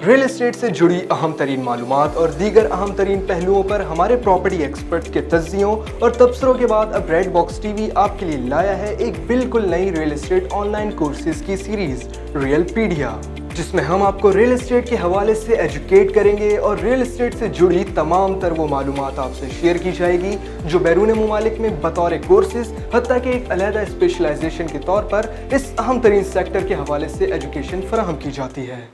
Real estate سے جڑی اہم ترین معلومات اور دیگر اہم ترین پہلوؤں پر ہمارے پراپرٹی ایکسپرٹ کے تجزیوں اور تبصروں کے بعد اب ریڈ باکس ٹی وی آپ کے لیے لایا ہے ایک بالکل نئی real state on line courses کی سیریز ریل پیڈیا، جس میں ہم آپ کو ریل اسٹیٹ کے حوالے سے ایجوکیٹ کریں گے اور ریل اسٹیٹ سے جڑی تمام تر وہ معلومات آپ سے شیئر کی جائے گی جو بیرون ممالک میں بطور کورسز حتیٰ کہ ایک علیحدہ اسپیشلائزیشن کے طور پر اس اہم ترین سیکٹر کے حوالے سے ایجوکیشن فراہم کی جاتی ہے۔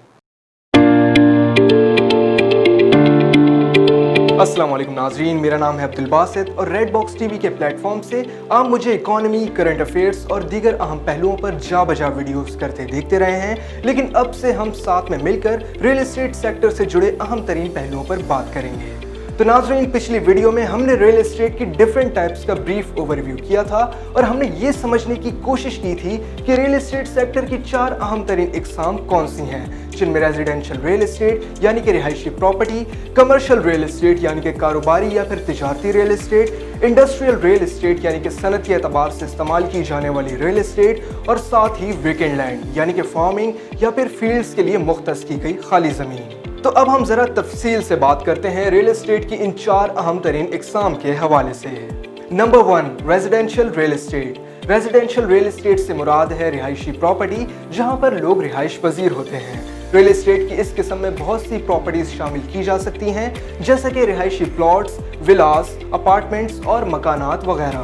السلام علیکم ناظرین، میرا نام ہے عبدالباسط اور ریڈ باکس ٹی وی کے پلیٹ فارم سے آپ مجھے اکانومی، کرنٹ افیئرز اور دیگر اہم پہلوؤں پر جا بجا ویڈیوز کرتے دیکھتے رہے ہیں، لیکن اب سے ہم ساتھ میں مل کر ریل اسٹیٹ سیکٹر سے جڑے اہم ترین پہلوؤں پر بات کریں گے۔ تو ناظرین، پچھلی ویڈیو میں ہم نے ریل اسٹیٹ کی ڈیفرنٹ ٹائپس کا بریف اوور ویو کیا تھا اور ہم نے یہ سمجھنے کی کوشش کی تھی کہ ریل اسٹیٹ سیکٹر کی 4 اہم ترین اقسام کون سی ہیں، جن میں ریزیڈینشل ریل اسٹیٹ یعنی کہ رہائشی پراپرٹی، کمرشل ریل اسٹیٹ یعنی کہ کاروباری یا پھر تجارتی real estate, industrial real estate یعنی کہ صنعتی اعتبار سے استعمال کی جانے والی ریل اسٹیٹ اور ساتھ ہی ویکنڈ لینڈ یعنی کہ فارمنگ یا پھر فیلڈز کے لیے مختص کی گئی خالی زمین۔ تو اب ہم ذرا تفصیل سے بات کرتے ہیں ریل اسٹیٹ کی ان 4 اہم ترین اقسام کے حوالے سے۔ Number 1، residential real estate. Residential real estate سے مراد ہے رہائشی پراپرٹی جہاں پر لوگ رہائش پذیر ہوتے ہیں۔ ریل اسٹیٹ کی اس قسم میں بہت سی پراپرٹیز شامل کی جا سکتی ہیں، جیسا کہ رہائشی پلاٹس، ولاز، اپارٹمنٹس اور مکانات وغیرہ۔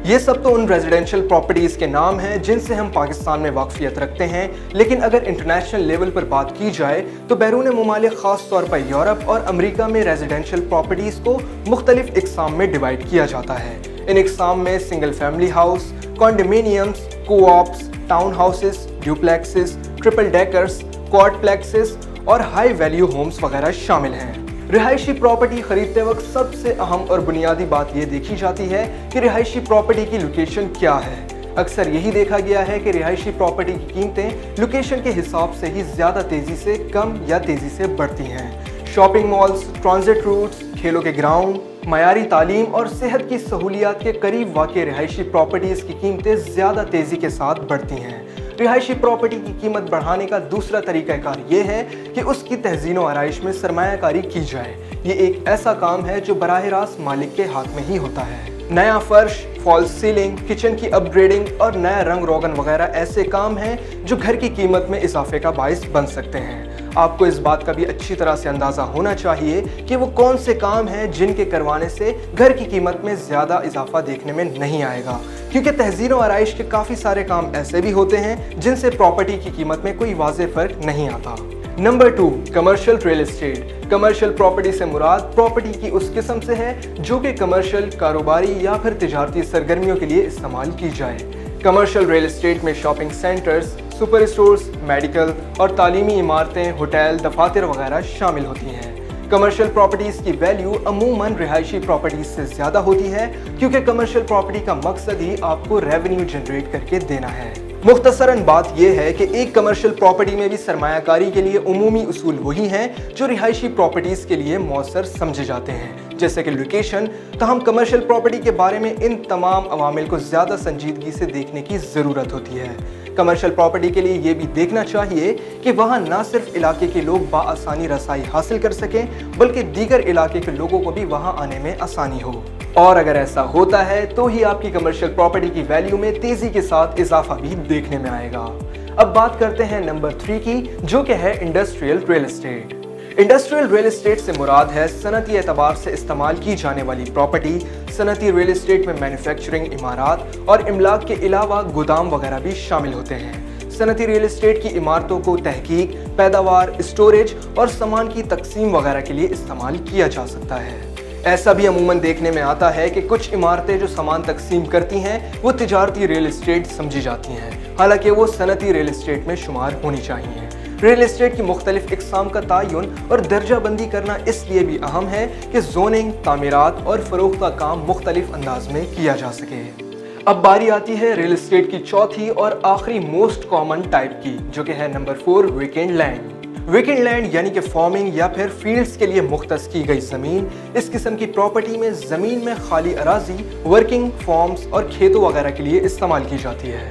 یہ سب تو ان ریزیڈینشل پراپرٹیز کے نام ہیں جن سے ہم پاکستان میں واقفیت رکھتے ہیں، لیکن اگر انٹرنیشنل لیول پر بات کی جائے تو بیرون ممالک خاص طور پر یورپ اور امریکہ میں ریزیڈینشل پراپرٹیز کو مختلف اقسام میں ڈیوائیڈ کیا جاتا ہے۔ ان اقسام میں single family house, condominiums, co-ops, town houses, duplexes, triple deckers, quadplexes اور ہائی ویلیو ہومز وغیرہ شامل ہیں۔ رہائشی پراپرٹی خریدتے وقت سب سے اہم اور بنیادی بات یہ دیکھی جاتی ہے کہ رہائشی پراپرٹی کی لوکیشن کیا ہے۔ اکثر یہی دیکھا گیا ہے کہ رہائشی پراپرٹی کی قیمتیں لوکیشن کے حساب سے ہی زیادہ تیزی سے کم یا تیزی سے بڑھتی ہیں۔ شاپنگ مالز، ٹرانزٹ روٹس، کھیلوں کے گراؤنڈ، معیاری تعلیم اور صحت کی سہولیات کے قریب واقع رہائشی پراپرٹیز کی قیمتیں زیادہ تیزی کے ساتھ بڑھتی ہیں۔ رہائشی پراپرٹی کی قیمت بڑھانے کا دوسرا طریقہ کار یہ ہے کہ اس کی تزئین و آرائش میں سرمایہ کاری کی جائے۔ یہ ایک ایسا کام ہے جو براہ راست مالک کے ہاتھ میں ہی ہوتا ہے۔ نیا فرش، فالس سیلنگ، کچن کی اپ گریڈنگ اور نیا رنگ روغن وغیرہ ایسے کام ہیں جو گھر کی قیمت میں اضافے کا باعث بن سکتے ہیں۔ آپ کو اس بات کا بھی اچھی طرح سے اندازہ ہونا چاہیے کہ وہ کون سے کام ہیں جن کے کروانے سے گھر کی قیمت میں زیادہ اضافہ دیکھنے میں نہیں آئے گا، کیونکہ تزئین و آرائش کے کافی سارے کام ایسے بھی ہوتے ہیں جن سے پراپرٹی کی قیمت میں کوئی واضح فرق نہیں آتا۔ Number 2، commercial real estate. Commercial property سے مراد پراپرٹی کی اس قسم سے ہے جو کہ کمرشل، کاروباری یا پھر تجارتی سرگرمیوں کے لیے استعمال کی جائے۔ کمرشل ریل اسٹیٹ میں shopping centres, super stores, medical اور تعلیمی عمارتیں، ہوٹل، دفاتر وغیرہ شامل ہوتی ہیں۔ کمرشل پراپرٹیز کی ویلیو عموماً رہائشی پراپرٹیز سے زیادہ ہوتی ہے کیونکہ کمرشل پراپرٹی کا مقصد ہی آپ کو ریونیو جنریٹ کر کے دینا ہے۔ مختصراً بات یہ ہے کہ ایک کمرشل پراپرٹی میں بھی سرمایہ کاری کے لیے عمومی اصول وہی ہیں جو رہائشی پراپرٹیز کے لیے مؤثر سمجھے جاتے ہیں، جیسے کہ لوکیشن۔ تاہم کمرشل پراپرٹی کے بارے میں ان تمام عوامل کو زیادہ سنجیدگی سے دیکھنے کی ضرورت ہوتی ہے۔ کمرشل پراپرٹی کے لیے یہ بھی دیکھنا چاہیے کہ وہاں نہ صرف علاقے کے لوگ بآسانی رسائی حاصل کر سکیں بلکہ دیگر علاقے کے لوگوں کو بھی وہاں آنے میں آسانی ہو، اور اگر ایسا ہوتا ہے تو ہی آپ کی کمرشل پراپرٹی کی ویلیو میں تیزی کے ساتھ اضافہ بھی دیکھنے میں آئے گا۔ اب بات کرتے ہیں نمبر 3 کی، جو کہ ہے industrial real estate. Industrial real estate سے مراد ہے صنعتی اعتبار سے استعمال کی جانے والی پراپرٹی۔ صنعتی ریل اسٹیٹ میں مینوفیکچرنگ، عمارات اور املاک کے علاوہ گودام وغیرہ بھی شامل ہوتے ہیں۔ صنعتی ریل اسٹیٹ کی عمارتوں کو تحقیق، پیداوار، اسٹوریج اور سامان کی تقسیم وغیرہ کے لیے استعمال کیا جا سکتا ہے۔ ایسا بھی عموماً دیکھنے میں آتا ہے کہ کچھ عمارتیں جو سامان تقسیم کرتی ہیں وہ تجارتی ریل اسٹیٹ سمجھی جاتی ہیں، حالانکہ وہ صنعتی ریل اسٹیٹ میں شمار ہونی چاہیے۔ ریل اسٹیٹ کی مختلف اقسام کا تعین اور درجہ بندی کرنا اس لیے بھی اہم ہے کہ زوننگ، تعمیرات اور فروخت کا کام مختلف انداز میں کیا جا سکے۔ اب باری آتی ہے ریل اسٹیٹ کی چوتھی اور آخری موسٹ کامن ٹائپ کی، جو کہ ہے نمبر 4، ویکنڈ لینڈ۔ ویکنڈ لینڈ یعنی کہ فارمنگ یا پھر فیلڈز کے لیے مختص کی گئی زمین۔ اس قسم کی پراپرٹی میں زمین میں خالی اراضی ورکنگ فارمز اور کھیتوں وغیرہ کے لیے استعمال کی جاتی ہے۔